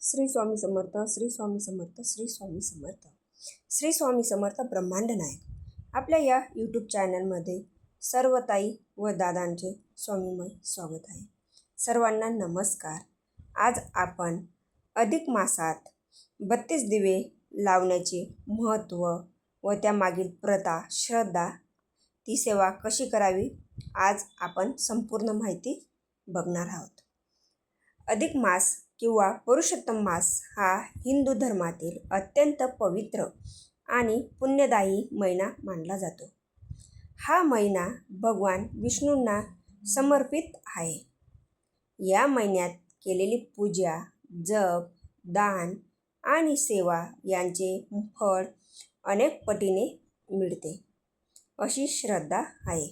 श्री स्वामी समर्थ, श्री स्वामी समर्थ, श्री स्वामी समर्थ. श्री स्वामी समर्थ ब्रह्मांड नायक आपल्या या यूट्यूब चॅनलमध्ये सर्व ताई व दादांचे स्वामीमय स्वागत आहे. सर्वांना नमस्कार. आज आपण अधिक मासात 32 दिवे लावण्याचे महत्त्व व त्यामागील प्रथा, श्रद्धा, ती सेवा कशी करावी, आज आपण संपूर्ण माहिती बघणार आहोत. अधिक मास किंवा पुरुषोत्तम मास हा हिंदू धर्मातील अत्यंत पवित्र आणि पुण्यदायी महिना मानला जातो. हा महिना भगवान विष्णूंना समर्पित आहे. या महिन्यात केलेली पूजा, जप, दान आणि सेवा यांचे फळ अनेक पटीने मिळते, अशी श्रद्धा आहे.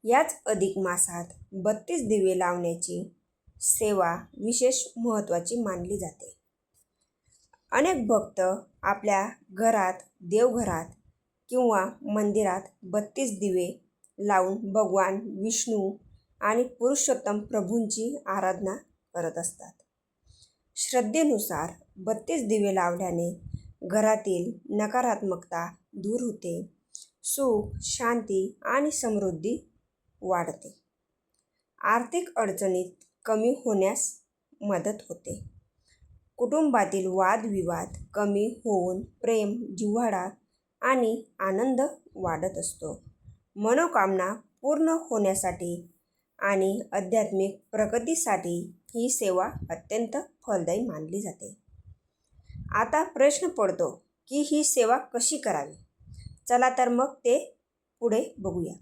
याच अधिक मासात 32 दिवे लावण्याची सेवा विशेष महत्त्वाची मानली जाते. अनेक भक्त आपल्या घरात, देवघरात किंवा मंदिरात 32 दिवे लावून भगवान विष्णू आणि पुरुषोत्तम प्रभूंची आराधना करत असतात. श्रद्धेनुसार 32 दिवे लावल्याने घरातील नकारात्मकता दूर होते, सुख, शांती आणि समृद्धी वाढते. आर्थिक अडचणीत कमी होण्यास मदत होते. कुटुंबातील वादविवाद कमी होऊन प्रेम, जिव्हाळा आणि आनंद वाढत असतो. मनोकामना पूर्ण होण्यासाठी आणि आध्यात्मिक प्रगतीसाठी ही सेवा अत्यंत फलदायी मानली जाते. आता प्रश्न पडतो की ही सेवा कशी करावी? चला तर मग ते पुढे बघूया.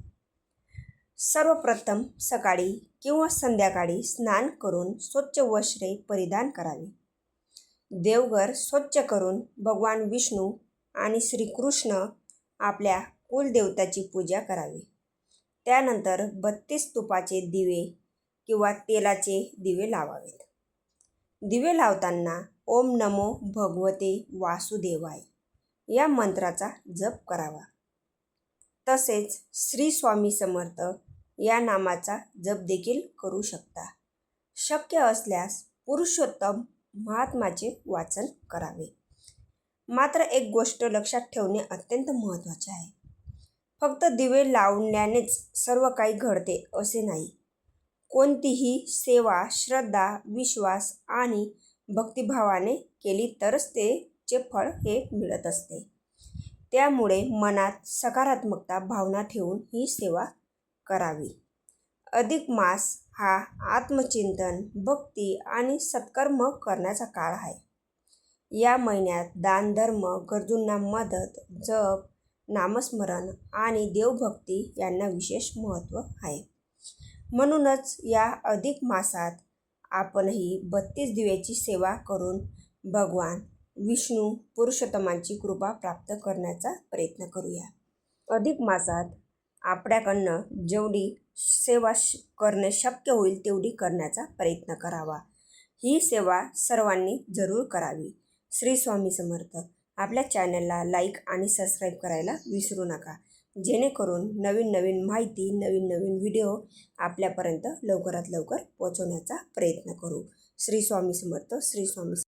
सर्वप्रथम सकाळी किंवा संध्याकाळी स्नान करून स्वच्छ वस्त्रे परिधान करावी. देवघर स्वच्छ करून भगवान विष्णू आणि श्रीकृष्ण आपल्या कुलदेवताची पूजा करावी. त्यानंतर 32 तुपाचे दिवे किंवा तेलाचे दिवे लावावेत. दिवे लावताना ओम नमो भगवते वासुदेवाय या मंत्राचा जप करावा. तसेच श्री स्वामी समर्थ या नामाचा जप देखील करू शकता. शक्य असल्यास पुरुषोत्तम महात्म्याचे वाचन करावे. मात्र एक गोष्ट लक्षात ठेवणे अत्यंत महत्त्वाचे आहे. फक्त दिवे लावल्यानेच सर्व काही घडते असे नाही. कोणतीही सेवा श्रद्धा, विश्वास आणि भक्तिभावाने केली तरच त्याचे फळ हे मिळत असते. त्यामुळे मनात सकारात्मकता भावना ठेवून ही सेवा करावी. अधिक मास हा आत्मचिंतन, भक्ती आणि सत्कर्म करण्याचा काळ आहे. या महिन्यात दान, धर्म, गरजूंना मदत, जप, नामस्मरण आणि देवभक्ती यांना विशेष महत्त्व आहे. म्हणूनच या अधिक मासात आपणही 32 दिव्याची सेवा करून भगवान विष्णू पुरुषोत्तमांची कृपा प्राप्त करण्याचा प्रयत्न करूया. अधिक मासात आपल्याकडनं जेवढी सेवा करणे शक्य होईल तेवढी करण्याचा प्रयत्न करावा. ही सेवा सर्वांनी जरूर करावी. श्री स्वामी समर्थ. आपल्या चॅनलला लाईक आणि सबस्क्राईब करायला विसरू नका, जेणेकरून नवीन नवीन माहिती, नवीन नवीन व्हिडिओ आपल्यापर्यंत लवकरात लवकर पोहोचवण्याचा प्रयत्न करू. श्री स्वामी समर्थ. श्री स्वामी समर्थ.